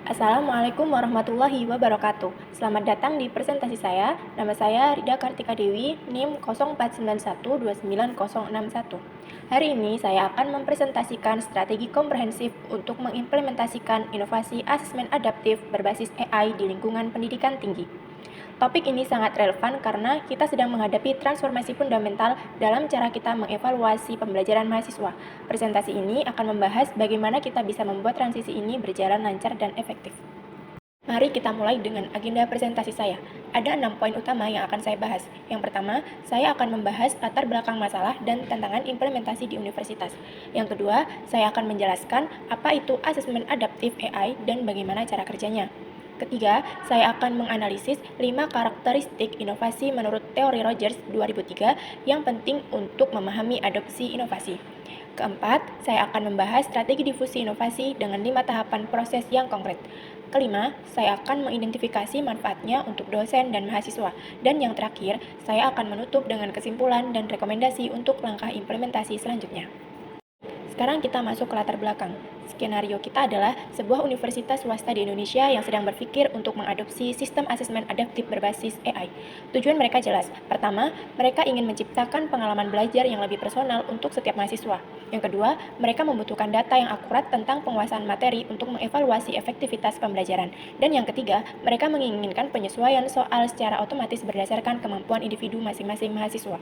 Assalamualaikum warahmatullahi wabarakatuh. Selamat datang di presentasi saya. Nama saya Rida Kartika Dewi, NIM 0491290061. Hari ini saya akan mempresentasikan strategi komprehensif untuk mengimplementasikan inovasi asesmen adaptif berbasis AI di lingkungan pendidikan tinggi. Topik ini sangat relevan karena kita sedang menghadapi transformasi fundamental dalam cara kita mengevaluasi pembelajaran mahasiswa. Presentasi ini akan membahas bagaimana kita bisa membuat transisi ini berjalan lancar dan efektif. Mari kita mulai dengan agenda presentasi saya. Ada 6 poin utama yang akan saya bahas. Yang pertama, saya akan membahas latar belakang masalah dan tantangan implementasi di universitas. Yang kedua, saya akan menjelaskan apa itu asesmen adaptif AI dan bagaimana cara kerjanya. Ketiga, saya akan menganalisis 5 karakteristik inovasi menurut teori Rogers 2003 yang penting untuk memahami adopsi inovasi. Keempat, saya akan membahas strategi difusi inovasi dengan 5 tahapan proses yang konkret. Kelima, saya akan mengidentifikasi manfaatnya untuk dosen dan mahasiswa. Dan yang terakhir, saya akan menutup dengan kesimpulan dan rekomendasi untuk langkah implementasi selanjutnya. Sekarang kita masuk ke latar belakang. Skenario kita adalah sebuah universitas swasta di Indonesia yang sedang berpikir untuk mengadopsi sistem asesmen adaptif berbasis AI. Tujuan mereka jelas. Pertama, mereka ingin menciptakan pengalaman belajar yang lebih personal untuk setiap mahasiswa. Yang kedua, mereka membutuhkan data yang akurat tentang penguasaan materi untuk mengevaluasi efektivitas pembelajaran. Dan yang ketiga, mereka menginginkan penyesuaian soal secara otomatis berdasarkan kemampuan individu masing-masing mahasiswa.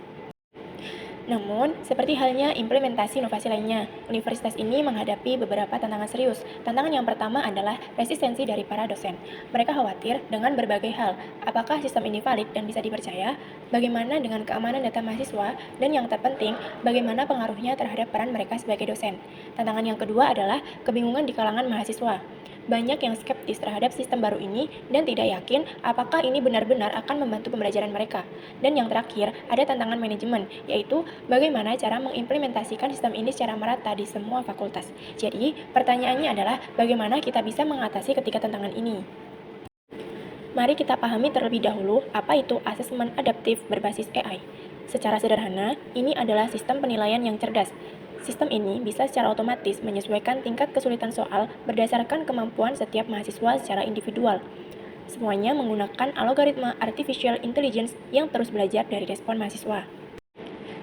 Namun, seperti halnya implementasi inovasi lainnya, universitas ini menghadapi beberapa tantangan serius. Tantangan yang pertama adalah resistensi dari para dosen. Mereka khawatir dengan berbagai hal. Apakah sistem ini valid dan bisa dipercaya? Bagaimana dengan keamanan data mahasiswa? Dan yang terpenting, bagaimana pengaruhnya terhadap peran mereka sebagai dosen? Tantangan yang kedua adalah kebingungan di kalangan mahasiswa. Banyak yang skeptis terhadap sistem baru ini dan tidak yakin apakah ini benar-benar akan membantu pembelajaran mereka. Dan yang terakhir, ada tantangan manajemen, yaitu bagaimana cara mengimplementasikan sistem ini secara merata di semua fakultas. Jadi, pertanyaannya adalah bagaimana kita bisa mengatasi ketiga tantangan ini. Mari kita pahami terlebih dahulu apa itu asesmen adaptif berbasis AI. Secara sederhana, ini adalah sistem penilaian yang cerdas. Sistem ini bisa secara otomatis menyesuaikan tingkat kesulitan soal berdasarkan kemampuan setiap mahasiswa secara individual. Semuanya menggunakan algoritma artificial intelligence yang terus belajar dari respon mahasiswa.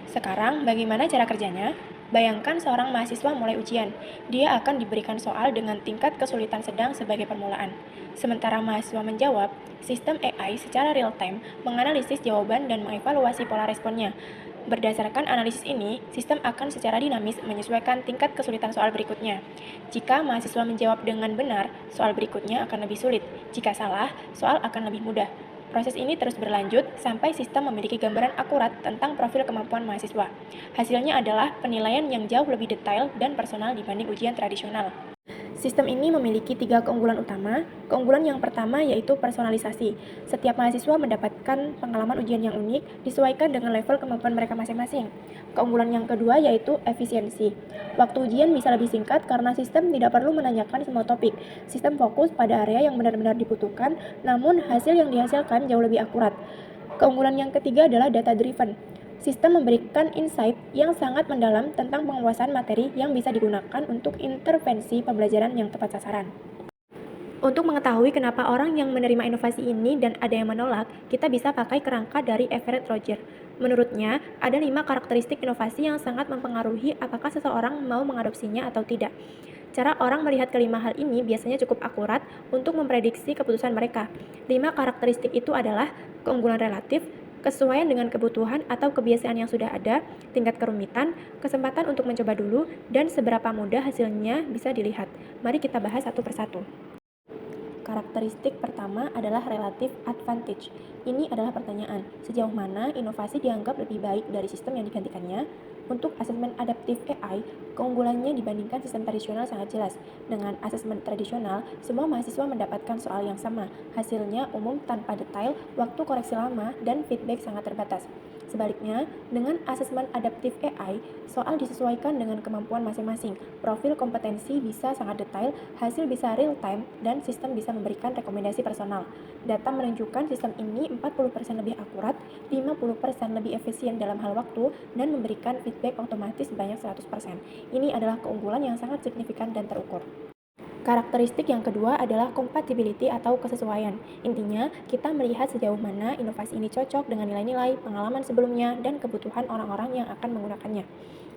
Sekarang, bagaimana cara kerjanya? Bayangkan seorang mahasiswa mulai ujian. Dia akan diberikan soal dengan tingkat kesulitan sedang sebagai permulaan. Sementara mahasiswa menjawab, sistem AI secara real-time menganalisis jawaban dan mengevaluasi pola responnya. Berdasarkan analisis ini, sistem akan secara dinamis menyesuaikan tingkat kesulitan soal berikutnya. Jika mahasiswa menjawab dengan benar, soal berikutnya akan lebih sulit. Jika salah, soal akan lebih mudah. Proses ini terus berlanjut sampai sistem memiliki gambaran akurat tentang profil kemampuan mahasiswa. Hasilnya adalah penilaian yang jauh lebih detail dan personal dibanding ujian tradisional. Sistem ini memiliki 3 keunggulan utama. Keunggulan yang pertama yaitu personalisasi. Setiap mahasiswa mendapatkan pengalaman ujian yang unik, disesuaikan dengan level kemampuan mereka masing-masing. Keunggulan yang kedua yaitu efisiensi. Waktu ujian bisa lebih singkat karena sistem tidak perlu menanyakan semua topik. Sistem fokus pada area yang benar-benar dibutuhkan, namun hasil yang dihasilkan jauh lebih akurat. Keunggulan yang ketiga adalah data-driven. Sistem memberikan insight yang sangat mendalam tentang penguasaan materi yang bisa digunakan untuk intervensi pembelajaran yang tepat sasaran. Untuk mengetahui kenapa orang yang menerima inovasi ini dan ada yang menolak, kita bisa pakai kerangka dari Everett Rogers. Menurutnya, ada 5 karakteristik inovasi yang sangat mempengaruhi apakah seseorang mau mengadopsinya atau tidak. Cara orang melihat kelima hal ini biasanya cukup akurat untuk memprediksi keputusan mereka. 5 karakteristik itu adalah keunggulan relatif, kesesuaian dengan kebutuhan atau kebiasaan yang sudah ada, tingkat kerumitan, kesempatan untuk mencoba dulu, dan seberapa mudah hasilnya bisa dilihat. Mari kita bahas satu persatu. Karakteristik pertama adalah relative advantage. Ini adalah pertanyaan, sejauh mana inovasi dianggap lebih baik dari sistem yang digantikannya? Untuk asesmen adaptif AI, keunggulannya dibandingkan sistem tradisional sangat jelas. Dengan asesmen tradisional, semua mahasiswa mendapatkan soal yang sama. Hasilnya umum tanpa detail, waktu koreksi lama, dan feedback sangat terbatas. Sebaliknya, dengan asesmen adaptif AI, soal disesuaikan dengan kemampuan masing-masing. Profil kompetensi bisa sangat detail, hasil bisa real-time, dan sistem bisa memberikan rekomendasi personal. Data menunjukkan sistem ini 40% lebih akurat, 50% lebih efisien dalam hal waktu, dan memberikan feedback otomatis sebanyak 100%. Ini adalah keunggulan yang sangat signifikan dan terukur. Karakteristik yang kedua adalah compatibility atau kesesuaian. Intinya, kita melihat sejauh mana inovasi ini cocok dengan nilai-nilai, pengalaman sebelumnya, dan kebutuhan orang-orang yang akan menggunakannya.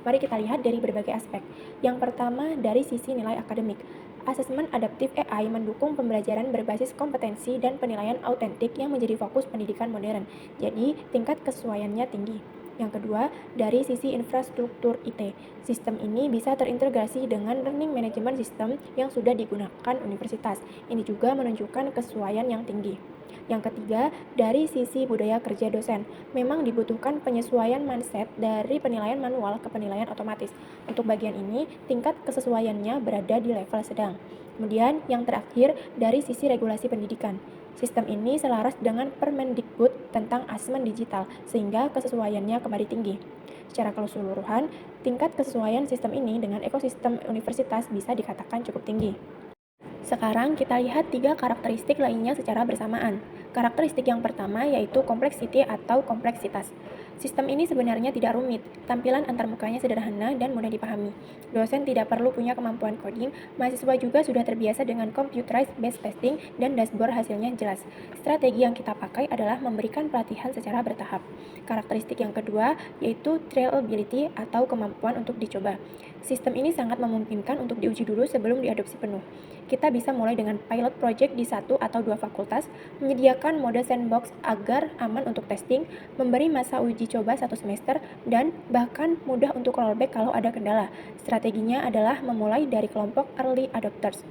Mari kita lihat dari berbagai aspek. Yang pertama, dari sisi nilai akademik. Asesmen adaptif AI mendukung pembelajaran berbasis kompetensi dan penilaian autentik yang menjadi fokus pendidikan modern. Jadi, tingkat kesesuaiannya tinggi. Yang kedua, dari sisi infrastruktur IT. Sistem ini bisa terintegrasi dengan learning management system yang sudah digunakan universitas. Ini juga menunjukkan kesesuaian yang tinggi. Yang ketiga, dari sisi budaya kerja dosen, memang dibutuhkan penyesuaian mindset dari penilaian manual ke penilaian otomatis. Untuk bagian ini, tingkat kesesuaiannya berada di level sedang. Kemudian, yang terakhir, dari sisi regulasi pendidikan. Sistem ini selaras dengan Permendikbud tentang asesmen digital, sehingga kesesuaiannya kembali tinggi. Secara keseluruhan, tingkat kesesuaian sistem ini dengan ekosistem universitas bisa dikatakan cukup tinggi. Sekarang kita lihat 3 karakteristik lainnya secara bersamaan. Karakteristik yang pertama yaitu complexity atau kompleksitas. Sistem ini sebenarnya tidak rumit, tampilan antarmukanya sederhana dan mudah dipahami. Dosen tidak perlu punya kemampuan coding, mahasiswa juga sudah terbiasa dengan computerized based testing dan dashboard hasilnya jelas. Strategi yang kita pakai adalah memberikan pelatihan secara bertahap. Karakteristik yang kedua yaitu trialability atau kemampuan untuk dicoba. Sistem ini sangat memungkinkan untuk diuji dulu sebelum diadopsi penuh. Kita bisa mulai dengan pilot project di 1 atau 2 fakultas, menyediakan mode sandbox agar aman untuk testing, memberi masa uji coba 1 semester, dan bahkan mudah untuk rollback kalau ada kendala. Strateginya adalah memulai dari kelompok early adopters.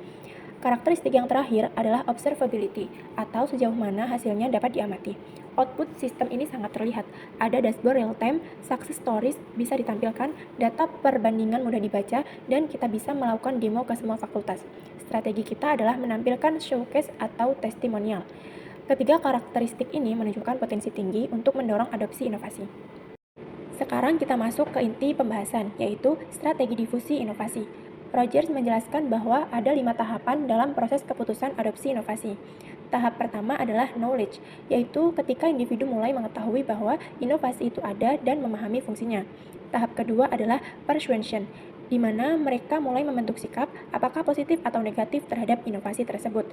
Karakteristik yang terakhir adalah observability, atau sejauh mana hasilnya dapat diamati. Output sistem ini sangat terlihat. Ada dashboard real-time, success stories bisa ditampilkan, data perbandingan mudah dibaca, dan kita bisa melakukan demo ke semua fakultas. Strategi kita adalah menampilkan showcase atau testimonial. Ketiga karakteristik ini menunjukkan potensi tinggi untuk mendorong adopsi inovasi. Sekarang kita masuk ke inti pembahasan, yaitu strategi difusi inovasi. Rogers menjelaskan bahwa ada 5 tahapan dalam proses keputusan adopsi inovasi. Tahap pertama adalah knowledge, yaitu ketika individu mulai mengetahui bahwa inovasi itu ada dan memahami fungsinya. Tahap kedua adalah persuasion, di mana mereka mulai membentuk sikap apakah positif atau negatif terhadap inovasi tersebut.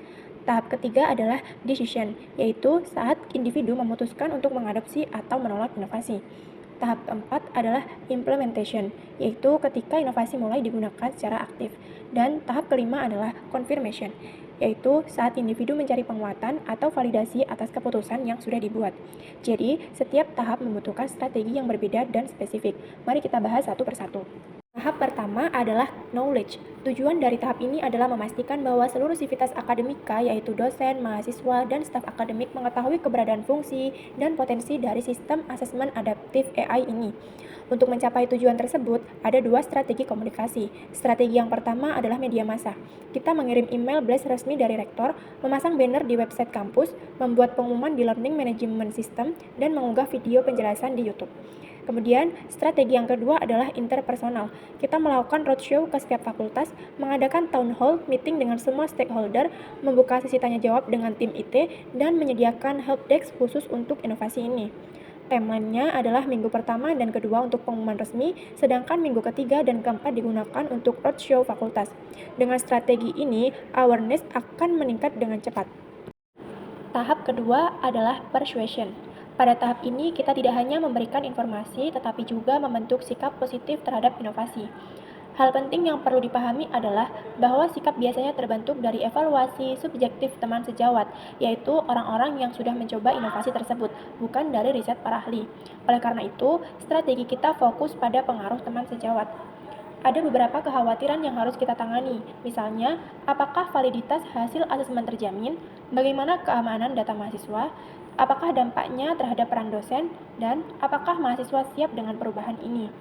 Tahap ketiga adalah decision, yaitu saat individu memutuskan untuk mengadopsi atau menolak inovasi. Tahap keempat adalah implementation, yaitu ketika inovasi mulai digunakan secara aktif. Dan tahap kelima adalah confirmation, yaitu saat individu mencari penguatan atau validasi atas keputusan yang sudah dibuat. Jadi, setiap tahap membutuhkan strategi yang berbeda dan spesifik. Mari kita bahas satu persatu. Tahap pertama adalah knowledge. Tujuan dari tahap ini adalah memastikan bahwa seluruh sivitas akademika, yaitu dosen, mahasiswa, dan staf akademik mengetahui keberadaan fungsi dan potensi dari sistem asesmen adaptif AI ini. Untuk mencapai tujuan tersebut, ada 2 strategi komunikasi. Strategi yang pertama adalah media massa. Kita mengirim email blast resmi dari rektor, memasang banner di website kampus, membuat pengumuman di learning management system, dan mengunggah video penjelasan di YouTube. Kemudian, strategi yang kedua adalah interpersonal. Kita melakukan roadshow ke setiap fakultas, mengadakan town hall meeting dengan semua stakeholder, membuka sesi tanya jawab dengan tim IT, dan menyediakan helpdesk khusus untuk inovasi ini. Timeline-nya adalah minggu pertama dan kedua untuk pengumuman resmi, sedangkan minggu ketiga dan keempat digunakan untuk roadshow fakultas. Dengan strategi ini, awareness akan meningkat dengan cepat. Tahap kedua adalah persuasion. Pada tahap ini, kita tidak hanya memberikan informasi, tetapi juga membentuk sikap positif terhadap inovasi. Hal penting yang perlu dipahami adalah bahwa sikap biasanya terbentuk dari evaluasi subjektif teman sejawat, yaitu orang-orang yang sudah mencoba inovasi tersebut, bukan dari riset para ahli. Oleh karena itu, strategi kita fokus pada pengaruh teman sejawat. Ada beberapa kekhawatiran yang harus kita tangani, misalnya, apakah validitas hasil asesmen terjamin, bagaimana keamanan data mahasiswa, apakah dampaknya terhadap peran dosen, dan apakah mahasiswa siap dengan perubahan ini.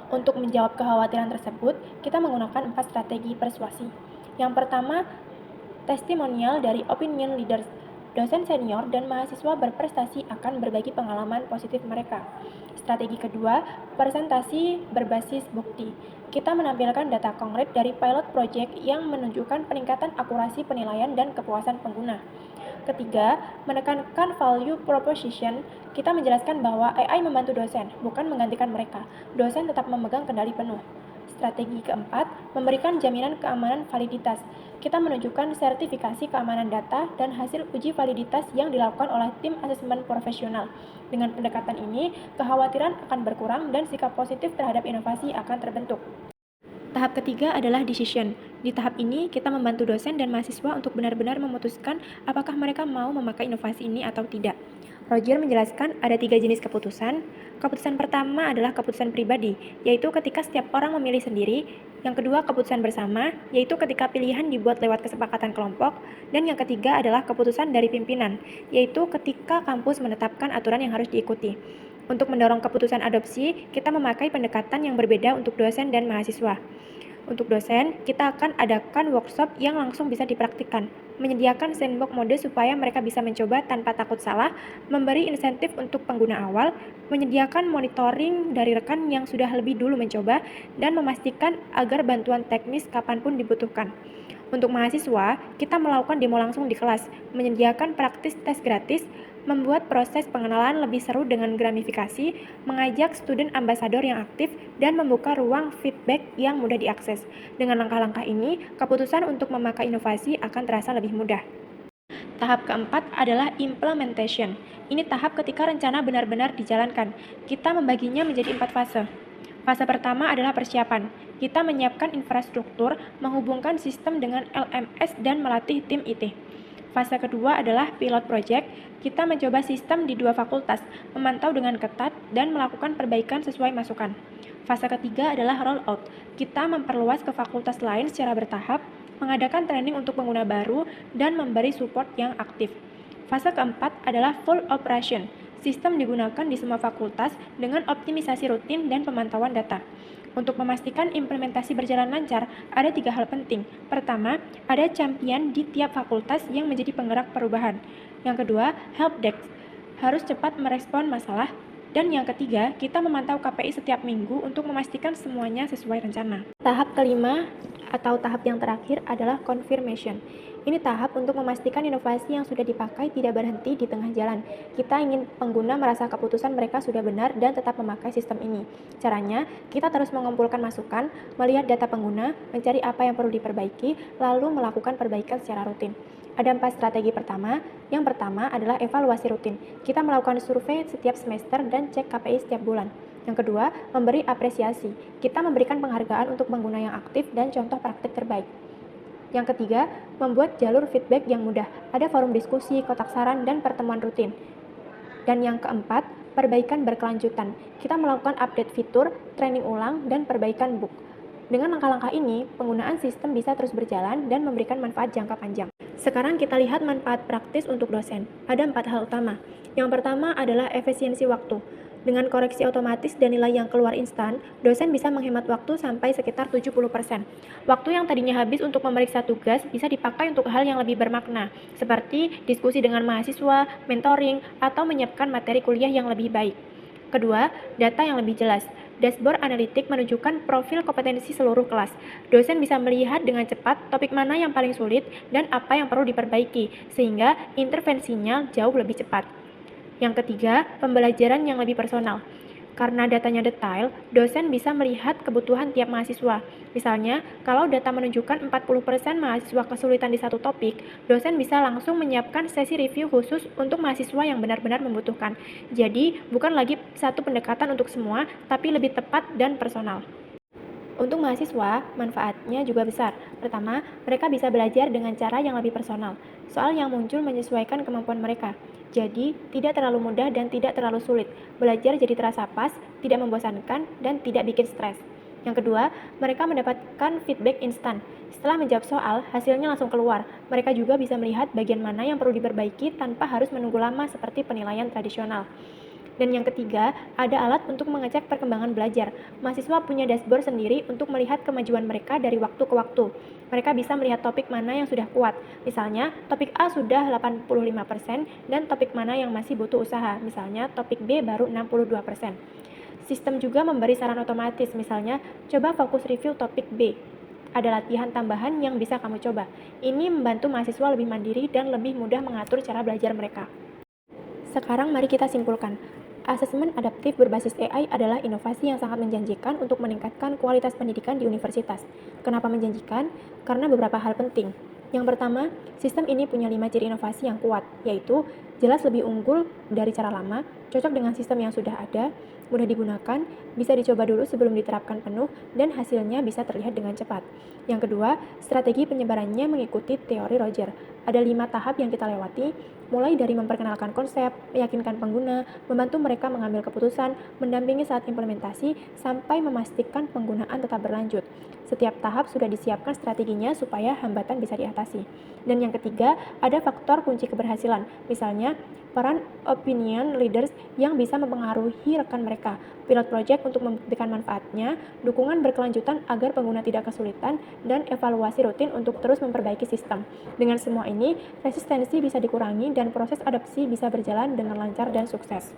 Untuk menjawab kekhawatiran tersebut, kita menggunakan 4 strategi persuasi. Yang pertama, testimonial dari opinion leaders. Dosen senior dan mahasiswa berprestasi akan berbagi pengalaman positif mereka. Strategi kedua, presentasi berbasis bukti. Kita menampilkan data konkret dari pilot project yang menunjukkan peningkatan akurasi penilaian dan kepuasan pengguna. Ketiga, menekankan value proposition. Kita menjelaskan bahwa AI membantu dosen, bukan menggantikan mereka. Dosen tetap memegang kendali penuh. Strategi keempat, memberikan jaminan keamanan validitas. Kita menunjukkan sertifikasi keamanan data dan hasil uji validitas yang dilakukan oleh tim asesmen profesional. Dengan pendekatan ini, kekhawatiran akan berkurang dan sikap positif terhadap inovasi akan terbentuk. Tahap ketiga adalah decision. Di tahap ini, kita membantu dosen dan mahasiswa untuk benar-benar memutuskan apakah mereka mau memakai inovasi ini atau tidak. Roger menjelaskan ada 3 jenis keputusan. Keputusan pertama adalah keputusan pribadi, yaitu ketika setiap orang memilih sendiri. Yang kedua, keputusan bersama, yaitu ketika pilihan dibuat lewat kesepakatan kelompok. Dan yang ketiga adalah keputusan dari pimpinan, yaitu ketika kampus menetapkan aturan yang harus diikuti. Untuk mendorong keputusan adopsi, kita memakai pendekatan yang berbeda untuk dosen dan mahasiswa. Untuk dosen, kita akan adakan workshop yang langsung bisa dipraktikkan, menyediakan sandbox mode supaya mereka bisa mencoba tanpa takut salah, memberi insentif untuk pengguna awal, menyediakan monitoring dari rekan yang sudah lebih dulu mencoba, dan memastikan agar bantuan teknis kapanpun dibutuhkan. Untuk mahasiswa, kita melakukan demo langsung di kelas, menyediakan praktis tes gratis, membuat proses pengenalan lebih seru dengan gamifikasi, mengajak student ambassador yang aktif, dan membuka ruang feedback yang mudah diakses. Dengan langkah-langkah ini, keputusan untuk memakai inovasi akan terasa lebih mudah. Tahap keempat adalah implementation. Ini tahap ketika rencana benar-benar dijalankan. Kita membaginya menjadi 4 fase. Fase pertama adalah persiapan. Kita menyiapkan infrastruktur, menghubungkan sistem dengan LMS, dan melatih tim IT. Fase kedua adalah pilot project. Kita mencoba sistem di 2 fakultas, memantau dengan ketat, dan melakukan perbaikan sesuai masukan. Fase ketiga adalah rollout. Kita memperluas ke fakultas lain secara bertahap, mengadakan training untuk pengguna baru, dan memberi support yang aktif. Fase keempat adalah full operation. Sistem digunakan di semua fakultas dengan optimisasi rutin dan pemantauan data. Untuk memastikan implementasi berjalan lancar, ada 3 hal penting. Pertama, ada champion di tiap fakultas yang menjadi penggerak perubahan. Yang kedua, help desk harus cepat merespon masalah. Dan yang ketiga, kita memantau KPI setiap minggu untuk memastikan semuanya sesuai rencana. Tahap kelima atau tahap yang terakhir adalah confirmation. Ini tahap untuk memastikan inovasi yang sudah dipakai tidak berhenti di tengah jalan. Kita ingin pengguna merasa keputusan mereka sudah benar dan tetap memakai sistem ini. Caranya, kita terus mengumpulkan masukan, melihat data pengguna, mencari apa yang perlu diperbaiki, lalu melakukan perbaikan secara rutin. Ada 4 strategi pertama. Yang pertama adalah evaluasi rutin. Kita melakukan survei setiap semester dan cek KPI setiap bulan. Yang kedua, memberi apresiasi. Kita memberikan penghargaan untuk pengguna yang aktif dan contoh praktik terbaik. Yang ketiga, membuat jalur feedback yang mudah. Ada forum diskusi, kotak saran, dan pertemuan rutin. Dan yang keempat, perbaikan berkelanjutan. Kita melakukan update fitur, training ulang, dan perbaikan bug. Dengan langkah-langkah ini, penggunaan sistem bisa terus berjalan dan memberikan manfaat jangka panjang. Sekarang kita lihat manfaat praktis untuk dosen. Ada 4 hal utama. Yang pertama adalah efisiensi waktu. Dengan koreksi otomatis dan nilai yang keluar instan, dosen bisa menghemat waktu sampai sekitar 70%. Waktu yang tadinya habis untuk memeriksa tugas bisa dipakai untuk hal yang lebih bermakna, seperti diskusi dengan mahasiswa, mentoring, atau menyiapkan materi kuliah yang lebih baik. Kedua, data yang lebih jelas. Dashboard analitik menunjukkan profil kompetensi seluruh kelas. Dosen bisa melihat dengan cepat topik mana yang paling sulit dan apa yang perlu diperbaiki, sehingga intervensinya jauh lebih cepat. Yang ketiga, pembelajaran yang lebih personal. Karena datanya detail, dosen bisa melihat kebutuhan tiap mahasiswa. Misalnya, kalau data menunjukkan 40% mahasiswa kesulitan di satu topik, dosen bisa langsung menyiapkan sesi review khusus untuk mahasiswa yang benar-benar membutuhkan. Jadi, bukan lagi satu pendekatan untuk semua, tapi lebih tepat dan personal. Untuk mahasiswa, manfaatnya juga besar. Pertama, mereka bisa belajar dengan cara yang lebih personal. Soal yang muncul menyesuaikan kemampuan mereka. Jadi, tidak terlalu mudah dan tidak terlalu sulit. Belajar jadi terasa pas, tidak membosankan, dan tidak bikin stres. Yang kedua, mereka mendapatkan feedback instan. Setelah menjawab soal, hasilnya langsung keluar. Mereka juga bisa melihat bagian mana yang perlu diperbaiki tanpa harus menunggu lama seperti penilaian tradisional. Dan yang ketiga, ada alat untuk mengecek perkembangan belajar. Mahasiswa punya dashboard sendiri untuk melihat kemajuan mereka dari waktu ke waktu. Mereka bisa melihat topik mana yang sudah kuat. Misalnya, topik A sudah 85% dan topik mana yang masih butuh usaha. Misalnya, topik B baru 62%. Sistem juga memberi saran otomatis, misalnya, coba fokus review topik B. Ada latihan tambahan yang bisa kamu coba. Ini membantu mahasiswa lebih mandiri dan lebih mudah mengatur cara belajar mereka. Sekarang mari kita simpulkan. Asesmen adaptif berbasis AI adalah inovasi yang sangat menjanjikan untuk meningkatkan kualitas pendidikan di universitas. Kenapa menjanjikan? Karena beberapa hal penting. Yang pertama, sistem ini punya 5 ciri inovasi yang kuat, yaitu jelas lebih unggul dari cara lama, cocok dengan sistem yang sudah ada, mudah digunakan, bisa dicoba dulu sebelum diterapkan penuh, dan hasilnya bisa terlihat dengan cepat. Yang kedua, strategi penyebarannya mengikuti teori Roger. Ada 5 tahap yang kita lewati, mulai dari memperkenalkan konsep, meyakinkan pengguna, membantu mereka mengambil keputusan, mendampingi saat implementasi, sampai memastikan penggunaan tetap berlanjut. Setiap tahap sudah disiapkan strateginya supaya hambatan bisa diatasi. Dan yang ketiga, ada faktor kunci keberhasilan, misalnya peran opinion leaders yang bisa mempengaruhi rekan mereka, pilot project untuk membuktikan manfaatnya, dukungan berkelanjutan agar pengguna tidak kesulitan, dan evaluasi rutin untuk terus memperbaiki sistem. Dengan semua ini, resistensi bisa dikurangi dan proses adopsi bisa berjalan dengan lancar dan sukses.